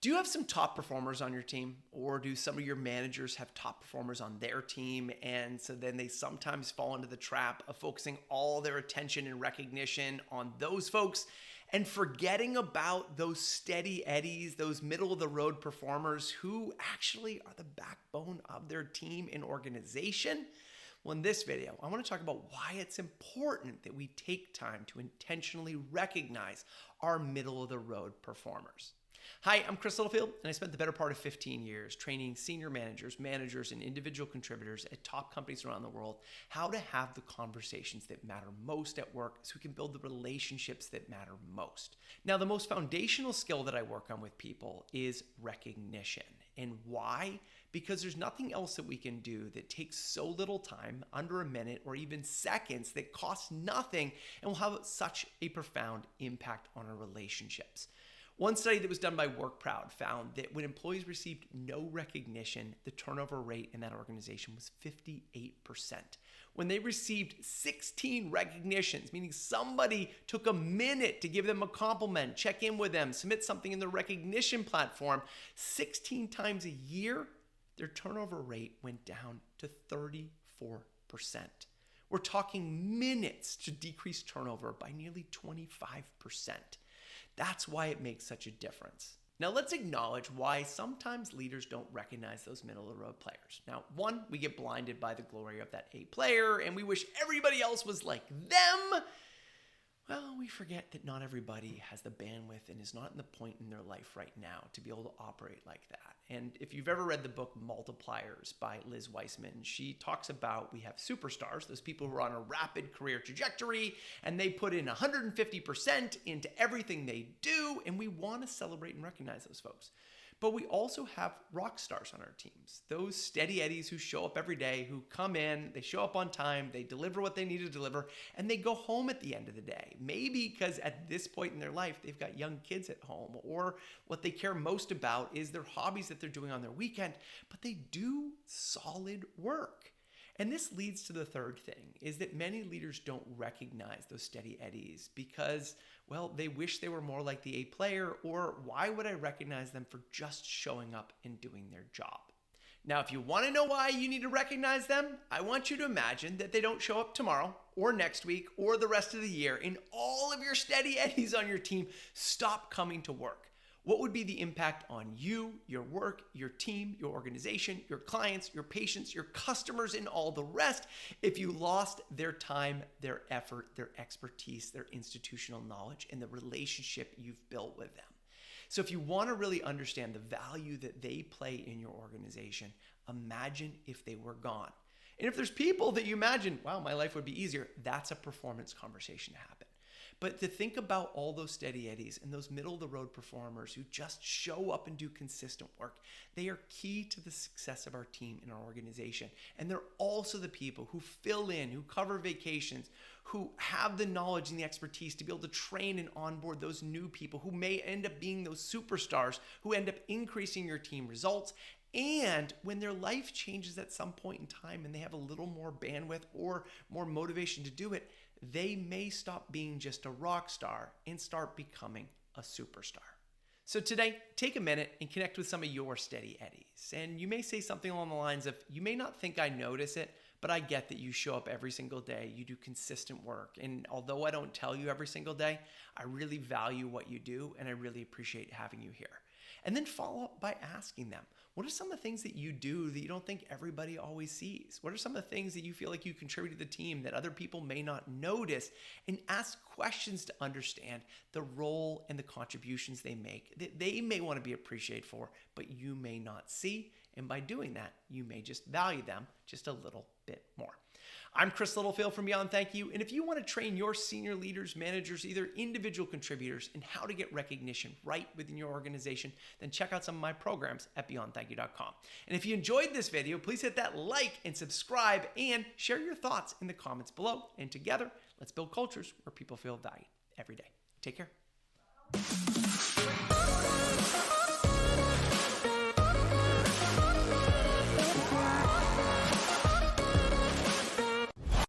Do you have some top performers on your team? Or do some of your managers have top performers on their team? And so then they sometimes fall into the trap of focusing all their attention and recognition on those folks and forgetting about those steady eddies, those middle of the road performers who actually are the backbone of their team and organization? Well, in this video, I want to talk about why it's important that we take time to intentionally recognize our middle of the road performers. Hi, I'm Chris Littlefield, and I spent the better part of 15 years training senior managers, and individual contributors at top companies around the world how to have the conversations that matter most at work so we can build the relationships that matter most. Now, the most foundational skill that I work on with people is recognition. And why? Because there's nothing else that we can do that takes so little time, under a minute or even seconds, that costs nothing and will have such a profound impact on our relationships. One study that was done by WorkProud found that when employees received no recognition, the turnover rate in that organization was 58%. When they received 16 recognitions, meaning somebody took a minute to give them a compliment, check in with them, submit something in the recognition platform, 16 times a year, their turnover rate went down to 34%. We're talking minutes to decrease turnover by nearly 25%. That's why it makes such a difference. Now let's acknowledge why sometimes leaders don't recognize those middle of the road players. Now, one, we get blinded by the glory of that A player and we wish everybody else was like them. Well, we forget that not everybody has the bandwidth and is not in the point in their life right now to be able to operate like that. And if you've ever read the book Multipliers by Liz Wiseman, she talks about we have superstars, those people who are on a rapid career trajectory, and they put in 150% into everything they do, and we want to celebrate and recognize those folks. But we also have rock stars on our teams, those steady eddies who show up every day, who come in, they show up on time, they deliver what they need to deliver, and they go home at the end of the day. Maybe because at this point in their life, they've got young kids at home, or what they care most about is their hobbies that they're doing on their weekend, but they do solid work. And this leads to the third thing, is that many leaders don't recognize those steady eddies because, well, they wish they were more like the A player, or why would I recognize them for just showing up and doing their job? Now, if you want to know why you need to recognize them, I want you to imagine that they don't show up tomorrow or next week or the rest of the year, and all of your steady eddies on your team stop coming to work. What would be the impact on you, your work, your team, your organization, your clients, your patients, your customers, and all the rest if you lost their time, their effort, their expertise, their institutional knowledge, and the relationship you've built with them? So if you want to really understand the value that they play in your organization, imagine if they were gone. And if there's people that you imagine, wow, my life would be easier, that's a performance conversation to happen. But to think about all those steady eddies and those middle of the road performers who just show up and do consistent work, they are key to the success of our team and our organization. And they're also the people who fill in, who cover vacations, who have the knowledge and the expertise to be able to train and onboard those new people who may end up being those superstars who end up increasing your team results. And when their life changes at some point in time and they have a little more bandwidth or more motivation to do it, they may stop being just a rock star and start becoming a superstar. So today, take a minute and connect with some of your steady eddies. And you may say something along the lines of, you may not think I notice it, but I get that you show up every single day, you do consistent work. And although I don't tell you every single day, I really value what you do and I really appreciate having you here. And then follow up by asking them, what are some of the things that you do that you don't think everybody always sees? What are some of the things that you feel like you contribute to the team that other people may not notice? And ask questions to understand the role and the contributions they make that they may want to be appreciated for, but you may not see. And by doing that, you may just value them just a little bit more. I'm Chris Littlefield from Beyond Thank You, and if you want to train your senior leaders, managers, either individual contributors in how to get recognition right within your organization, then check out some of my programs at beyondthankyou.com. And if you enjoyed this video, please hit that like and subscribe and share your thoughts in the comments below. And together, let's build cultures where people feel valued every day. Take care.